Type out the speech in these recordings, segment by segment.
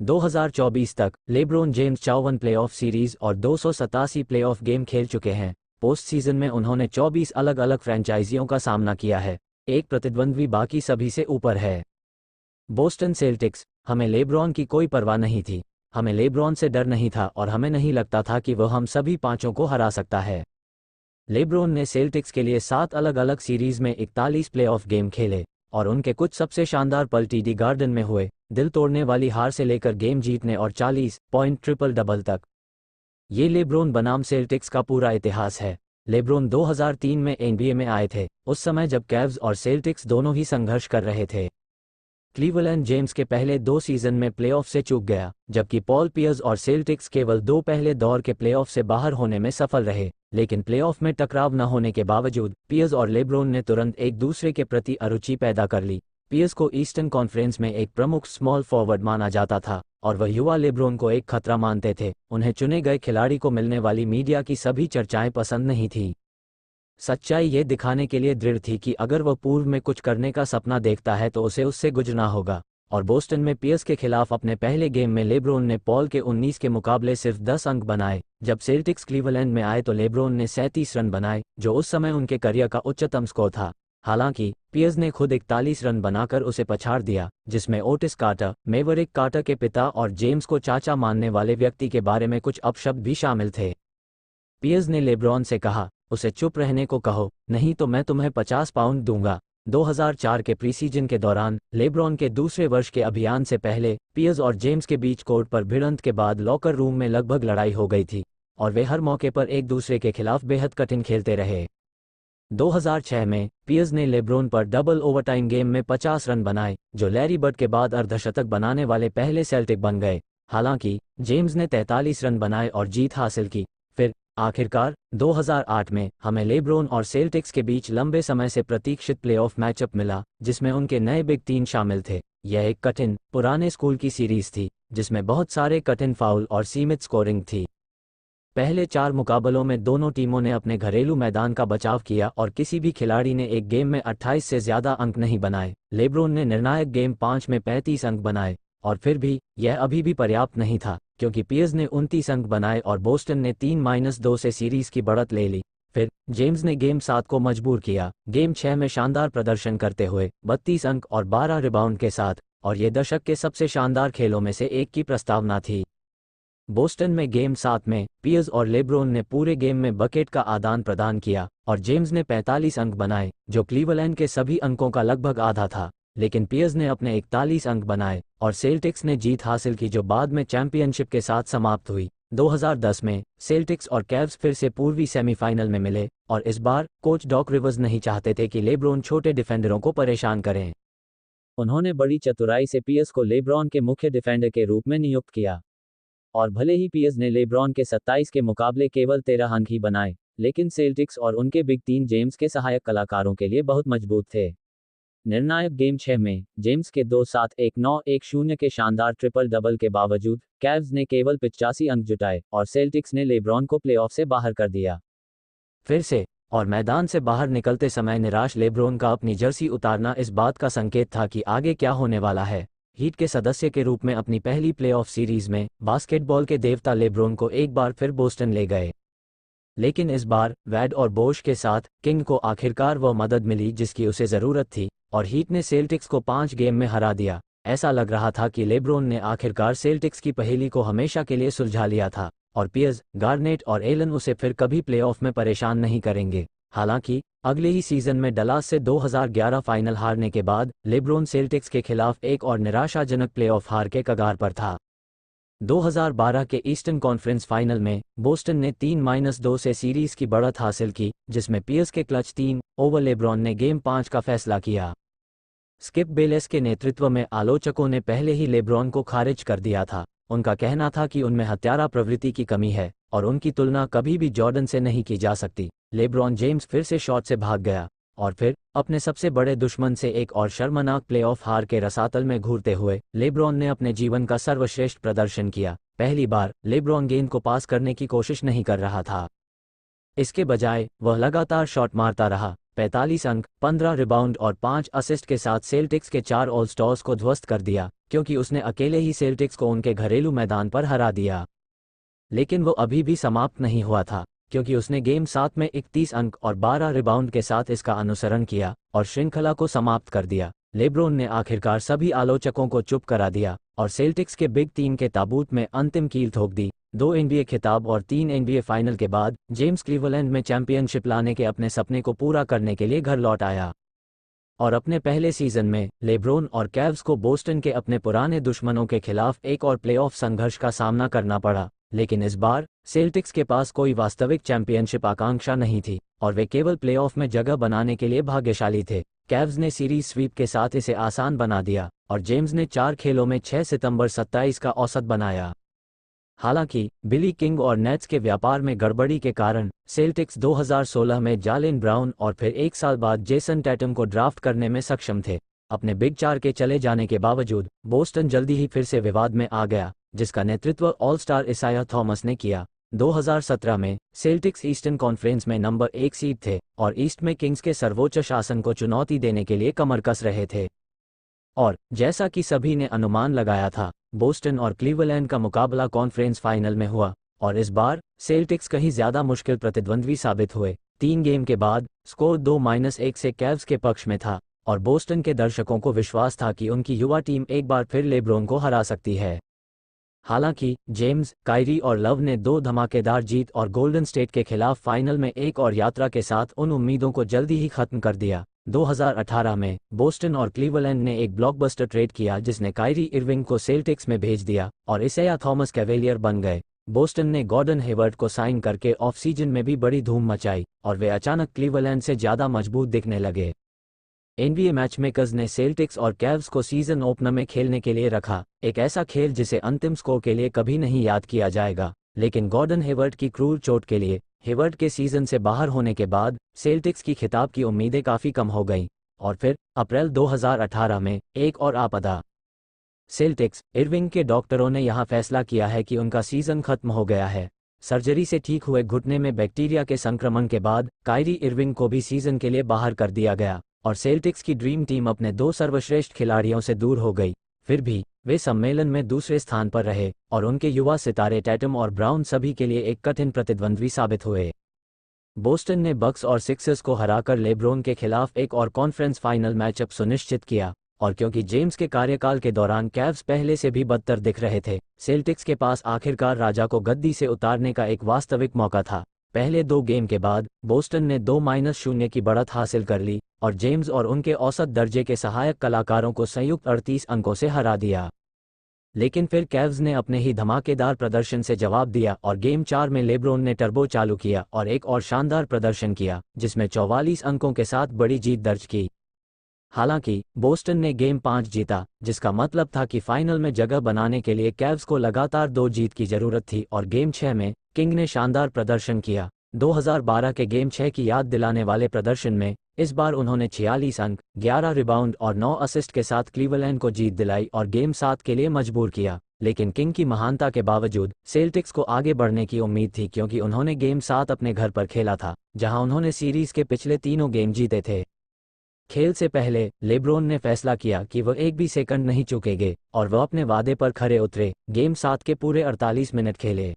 2024 तक LeBron James 54 playoff series और 287 playoff game खेल चुके हैं। पोस्ट सीजन में उन्होंने 24 अलग अलग फ्रेंचाइजियों का सामना किया है। एक प्रतिद्वंद्वी बाकी सभी से ऊपर है। Boston Celtics. हमें लेब्रॉन की कोई परवाह नहीं थी, हमें लेब्रॉन से डर नहीं था और हमें नहीं लगता था कि वह हम सभी पांचों को हरा सकता है। लेब्रॉन ने सेल्टिक्स के लिए 7 अलग अलग सीरीज में 41 प्लेऑफ गेम खेले और उनके कुछ सबसे शानदार पल टीडी गार्डन में हुए, दिल तोड़ने वाली हार से लेकर गेम जीतने और 40 पॉइंट ट्रिपल डबल तक। ये लेब्रोन बनाम सेल्टिक्स का पूरा इतिहास है। लेब्रोन 2003 में एनबीए में आए थे, उस समय जब कैव्स और सेल्टिक्स दोनों ही संघर्ष कर रहे थे। क्लीवलैंड जेम्स के पहले 2 सीजन में प्लेऑफ से चूक गया, जबकि पॉल पियर्स और सेल्टिक्स केवल 2 पहले दौर के प्लेऑफ से बाहर होने में सफल रहे। लेकिन प्लेऑफ में टकराव न होने के बावजूद पियर्स और लेब्रोन ने तुरंत एक दूसरे के प्रति अरुचि पैदा कर ली। पियर्स को ईस्टर्न कॉन्फ्रेंस में एक प्रमुख स्मॉल फॉरवर्ड माना जाता था और वह युवा लेब्रोन को एक खतरा मानते थे। उन्हें चुने गए खिलाड़ी को मिलने वाली मीडिया की सभी चर्चाएं पसंद नहीं थी। सच्चाई ये दिखाने के लिए दृढ़ थी कि अगर वह पूर्व में कुछ करने का सपना देखता है तो उसे उससे गुजरना होगा। और बोस्टन में पियर्स के खिलाफ अपने पहले गेम में लेब्रोन ने पॉल के 19 के मुकाबले सिर्फ 10 अंक बनाए। जब सेल्टिक्स क्लीवलैंड में आए तो लेब्रोन ने 37 रन बनाए, जो उस समय उनके करियर का उच्चतम स्कोर था। हालांकि पियर्स ने खुद 41 रन बनाकर उसे पछाड़ दिया, जिसमें ओटिस कार्टर, मेवरिक कार्टर के पिता और जेम्स को चाचा मानने वाले व्यक्ति के बारे में कुछ अपशब्द भी शामिल थे। पियर्स ने लेब्रॉन से कहा, उसे चुप रहने को कहो, नहीं तो मैं तुम्हें 50 पाउंड दूंगा। 2004 के प्रीसीजन के दौरान लेब्रॉन के दूसरे वर्ष के अभियान से पहले पियर्स और जेम्स के बीच कोर्ट पर भिड़ंत के बाद लॉकर रूम में लगभग लड़ाई हो गई थी और वे हर मौके पर एक दूसरे के खिलाफ बेहद कठिन खेलते रहे। 2006 में पियर्स ने लेब्रोन पर डबल ओवरटाइम गेम में 50 रन बनाए, जो लैरी बर्ड के बाद अर्धशतक बनाने वाले पहले सेल्टिक बन गए। हालांकि जेम्स ने 43 रन बनाए और जीत हासिल की। फिर आखिरकार 2008 में हमें लेब्रोन और सेल्टिक्स के बीच लंबे समय से प्रतीक्षित प्लेऑफ मैचअप मिला, जिसमें उनके नए बिग 3 शामिल थे। यह एक कठिन, पुराने स्कूल की सीरीज थी जिसमें बहुत सारे कठिन फाउल और सीमित स्कोरिंग थी। पहले 4 मुकाबलों में दोनों टीमों ने अपने घरेलू मैदान का बचाव किया और किसी भी खिलाड़ी ने एक गेम में 28 से ज्यादा अंक नहीं बनाए। लेब्रोन ने निर्णायक गेम 5 में 35 अंक बनाए और फिर भी यह अभी भी पर्याप्त नहीं था, क्योंकि पियर्स ने 29 अंक बनाए और बोस्टन ने 3-2 से सीरीज की बढ़त ले ली। फिर जेम्स ने गेम 7 को मजबूर किया, गेम 6 में शानदार प्रदर्शन करते हुए 32 अंक और 12 रिबाउंड के साथ, और ये दशक के सबसे शानदार खेलों में से एक की प्रस्तावना थी। बोस्टन में गेम 7 में पियर्स और लेब्रोन ने पूरे गेम में बकेट का आदान प्रदान किया और जेम्स ने 45 अंक बनाए, जो क्लीवलैंड के सभी अंकों का लगभग आधा था। लेकिन पियर्स ने अपने 41 अंक बनाए और सेल्टिक्स ने जीत हासिल की, जो बाद में चैंपियनशिप के साथ समाप्त हुई। 2010 में सेल्टिक्स और कैव्स फिर से पूर्वी सेमीफाइनल में मिले और इस बार कोच डॉक रिवर्स नहीं चाहते थे कि लेब्रोन छोटे डिफेंडरों को परेशान करें। उन्होंने बड़ी चतुराई से पियर्स को लेब्रॉन के मुख्य डिफेंडर के रूप में नियुक्त किया। और भले ही पियर्स ने लेब्रॉन के 27 के मुकाबले केवल 13 अंक ही बनाए, लेकिन सेल्टिक्स और उनके बिग 3 जेम्स के सहायक कलाकारों के लिए बहुत मजबूत थे। निर्णायक गेम 6 में जेम्स के 2-7-1-9-1-0 के शानदार ट्रिपल डबल के बावजूद कैव्स ने केवल 85 अंक जुटाए और सेल्टिक्स ने लेब्रॉन को प्लेऑफ से बाहर कर दिया। फिर से और मैदान से बाहर निकलते समय निराश लेब्रोन का अपनी जर्सी उतारना इस बात का संकेत था कि आगे क्या होने वाला है। हीट के सदस्य के रूप में अपनी पहली प्लेऑफ सीरीज में बास्केटबॉल के देवता लेब्रोन को एक बार फिर बोस्टन ले गए, लेकिन इस बार वैड और बोश के साथ किंग को आखिरकार वह मदद मिली जिसकी उसे जरूरत थी और हीट ने सेल्टिक्स को 5 गेम में हरा दिया। ऐसा लग रहा था कि लेब्रोन ने आखिरकार सेल्टिक्स की पहेली को हमेशा के लिए सुलझा लिया था और पियर्स, गार्नेट और एलन उसे फिर कभी प्लेऑफ में परेशान नहीं करेंगे। हालांकि अगले ही सीजन में डलास से 2011 फाइनल हारने के बाद लेब्रोन सेल्टिक्स के खिलाफ एक और निराशाजनक प्लेऑफ हार के कगार पर था। 2012 के ईस्टर्न कॉन्फ्रेंस फाइनल में बोस्टन ने 3-2 से सीरीज की बढ़त हासिल की, जिसमें पियर्स के क्लच 3 ओवर लेब्रॉन ने गेम 5 का फैसला किया। स्किप बेलेस के नेतृत्व में आलोचकों ने पहले ही लेब्रॉन को खारिज कर दिया था। उनका कहना था कि उनमें हत्यारा प्रवृत्ति की कमी है और उनकी तुलना कभी भी जॉर्डन से नहीं की जा सकती। लेब्रॉन जेम्स फिर से शॉट से भाग गया और फिर अपने सबसे बड़े दुश्मन से एक और शर्मनाक प्लेऑफ हार के रसातल में घूरते हुए लेब्रॉन ने अपने जीवन का सर्वश्रेष्ठ प्रदर्शन किया। पहली बार लेब्रॉन गेंद को पास करने की कोशिश नहीं कर रहा था, इसके बजाय वह लगातार शॉट मारता रहा 45 अंक, 15 रिबाउंड और 5 असिस्ट के साथ सेल्टिक्स के 4 ऑल स्टार्स को ध्वस्त कर दिया, क्योंकि उसने अकेले ही सेल्टिक्स को उनके घरेलू मैदान पर हरा दिया। लेकिन वो अभी भी समाप्त नहीं हुआ था, क्योंकि उसने गेम 7 में 31 अंक और 12 रिबाउंड के साथ इसका अनुसरण किया और श्रृंखला को समाप्त कर दिया। लेब्रोन ने आखिरकार सभी आलोचकों को चुप करा दिया और सेल्टिक्स के बिग 3 के ताबूत में अंतिम कील ठोक दी। 2 एनबीए खिताब और 3 एनबीए फाइनल के बाद जेम्स क्लीवलैंड में चैंपियनशिप लाने के अपने सपने को पूरा करने के लिए घर लौट आया। और अपने पहले सीजन में लेब्रोन और कैव्स को बोस्टन के अपने पुराने दुश्मनों के खिलाफ एक और प्लेऑफ संघर्ष का सामना करना पड़ा। लेकिन इस बार सेल्टिक्स के पास कोई वास्तविक चैंपियनशिप आकांक्षा नहीं थी और वे केवल प्लेऑफ में जगह बनाने के लिए भाग्यशाली थे। कैव्स ने सीरीज स्वीप के साथ इसे आसान बना दिया और जेम्स ने 4 खेलों में 6 सितंबर 27 का औसत बनाया। हालांकि बिली किंग और नेट्स के व्यापार में गड़बड़ी के कारण सेल्टिक्स 2016 में जालेन ब्राउन और फिर 1 साल बाद जेसन टैटम को ड्राफ्ट करने में सक्षम थे। अपने बिग 4 के चले जाने के बावजूद बोस्टन जल्दी ही फिर से विवाद में आ गया, जिसका नेतृत्व ऑल स्टार इसाया थॉमस ने किया। 2017 में सेल्टिक्स ईस्टर्न कॉन्फ्रेंस में नंबर 1 सीड थे और ईस्ट में किंग्स के सर्वोच्च शासन को चुनौती देने के लिए कमर कस रहे थे। और जैसा कि सभी ने अनुमान लगाया था, बोस्टन और क्लीवलैंड का मुकाबला कॉन्फ्रेंस फाइनल में हुआ और इस बार सेल्टिक्स कहीं ज्यादा मुश्किल प्रतिद्वंद्वी साबित हुए। 3 गेम के बाद स्कोर 2-1 से कैव्स के पक्ष में था और बोस्टन के दर्शकों को विश्वास था कि उनकी युवा टीम एक बार फिर लेब्रोन को हरा सकती है। हालांकि जेम्स, कायरी और लव ने 2 धमाकेदार जीत और गोल्डन स्टेट के खिलाफ फाइनल में एक और यात्रा के साथ उन उम्मीदों को जल्दी ही खत्म कर दिया। 2018 में बोस्टन और क्लीवलैंड ने एक ब्लॉकबस्टर ट्रेड किया जिसने कायरी इरविंग को सेल्टिक्स में भेज दिया और इसाया थॉमस कैवेलियर बन गए। बोस्टन ने गॉर्डन हेवर्ड को साइन करके ऑफ सीजन में भी बड़ी धूम मचाई और वे अचानक क्लीवलैंड से ज्यादा मजबूत दिखने लगे। एनबीए मैचमेकर्स ने सेल्टिक्स और कैव्स को सीजन ओपनर में खेलने के लिए रखा, एक ऐसा खेल जिसे अंतिम स्कोर के लिए कभी नहीं याद किया जाएगा। लेकिन गॉर्डन हेवर्ड की क्रूर चोट के लिए हेवर्ड के सीजन से बाहर होने के बाद सेल्टिक्स की खिताब की उम्मीदें काफी कम हो गईं और फिर अप्रैल 2018 में एक और आपदा। सेल्टिक्स इरविंग के डॉक्टरों ने यहां फैसला किया है कि उनका सीजन खत्म हो गया है। सर्जरी से ठीक हुए घुटने में बैक्टीरिया के संक्रमण के बाद कायरी इरविंग को भी सीजन के लिए बाहर कर दिया गया और सेल्टिक्स की ड्रीम टीम अपने 2 सर्वश्रेष्ठ खिलाड़ियों से दूर हो गई। फिर भी वे सम्मेलन में दूसरे स्थान पर रहे और उनके युवा सितारे टैटम और ब्राउन सभी के लिए एक कठिन प्रतिद्वंद्वी साबित हुए। बोस्टन ने बक्स और सिक्सर्स को हराकर लेब्रोन के खिलाफ एक और कॉन्फ्रेंस फाइनल मैचअप सुनिश्चित किया और क्योंकि जेम्स के कार्यकाल के दौरान कैव्स पहले से भी बदतर दिख रहे थे, सेल्टिक्स के पास आखिरकार राजा को गद्दी से उतारने का एक वास्तविक मौका था। पहले 2 गेम के बाद बोस्टन ने 2-0 की बढ़त हासिल कर ली और जेम्स और उनके औसत दर्जे के सहायक कलाकारों को संयुक्त 38 अंकों से हरा दिया। लेकिन फिर कैव्स ने अपने ही धमाकेदार प्रदर्शन से जवाब दिया और गेम 4 में लेब्रोन ने टर्बो चालू किया और एक और शानदार प्रदर्शन किया, जिसमें 44 अंकों के साथ बड़ी जीत दर्ज की। हालांकि बोस्टन ने गेम 5 जीता, जिसका मतलब था कि फाइनल में जगह बनाने के लिए कैव्स को लगातार 2 जीत की जरूरत थी और गेम 6 में किंग ने शानदार प्रदर्शन किया। 2012 के गेम 6 की याद दिलाने वाले प्रदर्शन में इस बार उन्होंने 46 अंक, 11 रिबाउंड और 9 असिस्ट के साथ क्लीवलैंड को जीत दिलाई और गेम 7 के लिए मजबूर किया। लेकिन किंग की महानता के बावजूद सेल्टिक्स को आगे बढ़ने की उम्मीद थी, क्योंकि उन्होंने गेम 7 अपने घर पर खेला था, जहां उन्होंने सीरीज के पिछले 3 गेम जीते थे। खेल से पहले लेब्रोन ने फैसला किया कि वह एक भी सेकंड नहीं चूकेंगे और वह अपने वादे पर खरे उतरे। गेम 7 के पूरे 48 मिनट खेले।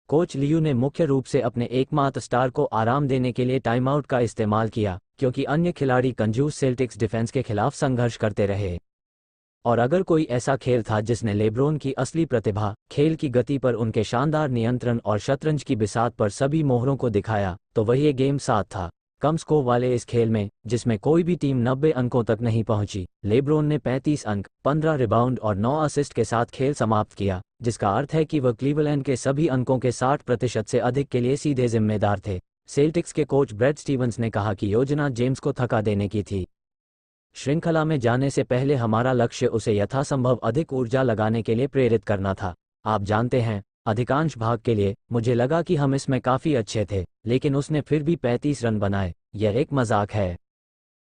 कोच लियू ने मुख्य रूप से अपने एकमात्र स्टार को आराम देने के लिए टाइमआउट का इस्तेमाल किया, क्योंकि अन्य खिलाड़ी कंजूस सेल्टिक्स डिफेंस के खिलाफ संघर्ष करते रहे। और अगर कोई ऐसा खेल था जिसने लेब्रोन की असली प्रतिभा, खेल की गति पर उनके शानदार नियंत्रण और शतरंज की बिसात पर सभी मोहरों को दिखाया, तो वह ये गेम 7 था। कम स्कोर वाले इस खेल में, जिसमें कोई भी टीम 90 अंकों तक नहीं पहुंची, लेब्रोन ने 35 अंक, 15 रिबाउंड और 9 असिस्ट के साथ खेल समाप्त किया, जिसका अर्थ है कि वह क्लीवलैंड के सभी अंकों के 60% से अधिक के लिए सीधे जिम्मेदार थे। सेल्टिक्स के कोच ब्रैड स्टीवंस ने कहा कि योजना जेम्स को थका देने की थी। श्रृंखला में जाने से पहले हमारा लक्ष्य उसे यथासंभव अधिक ऊर्जा लगाने के लिए प्रेरित करना था। आप जानते हैं, अधिकांश भाग के लिए मुझे लगा कि हम इसमें काफी अच्छे थे, लेकिन उसने फिर भी 35 रन बनाए। यह एक मजाक है।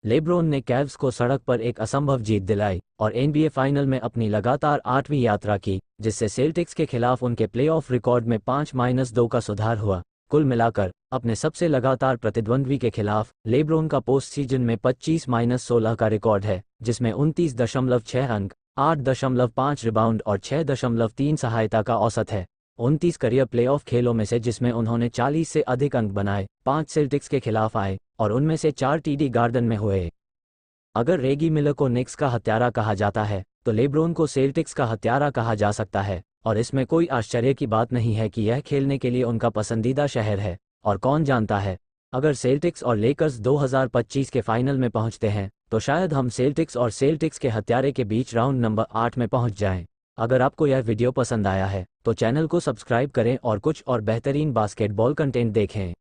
लेब्रोन ने कैव्स को सड़क पर एक असंभव जीत दिलाई और एनबीए फाइनल में अपनी लगातार 8वीं यात्रा की, जिससे सेल्टिक्स के खिलाफ उनके प्लेऑफ रिकॉर्ड में 5-2 का सुधार हुआ। कुल मिलाकर अपने सबसे लगातार प्रतिद्वंद्वी के खिलाफ लेब्रोन का पोस्ट सीजन में 25-16 का रिकॉर्ड है, जिसमें 29.6 अंक, 8.5 रिबाउंड और 6.3 सहायता का औसत है। 29 करियर प्लेऑफ खेलों में से जिसमें उन्होंने 40 से अधिक अंक बनाए, 5 सेल्टिक्स के खिलाफ आए और उनमें से 4 टीडी गार्डन में हुए। अगर रेगी मिलर को निक्स का हत्यारा कहा जाता है तो लेब्रोन को सेल्टिक्स का हत्यारा कहा जा सकता है, और इसमें कोई आश्चर्य की बात नहीं है कि यह खेलने के लिए उनका पसंदीदा शहर है। और कौन जानता है, अगर सेल्टिक्स और लेकर्स 2025 के फाइनल में पहुंचते हैं तो शायद हम सेल्टिक्स के हत्यारे के बीच राउंड नंबर 8 में पहुंच जाएं। अगर आपको यह वीडियो पसंद आया है तो चैनल को सब्सक्राइब करें और कुछ और बेहतरीन बास्केटबॉल कंटेंट देखें।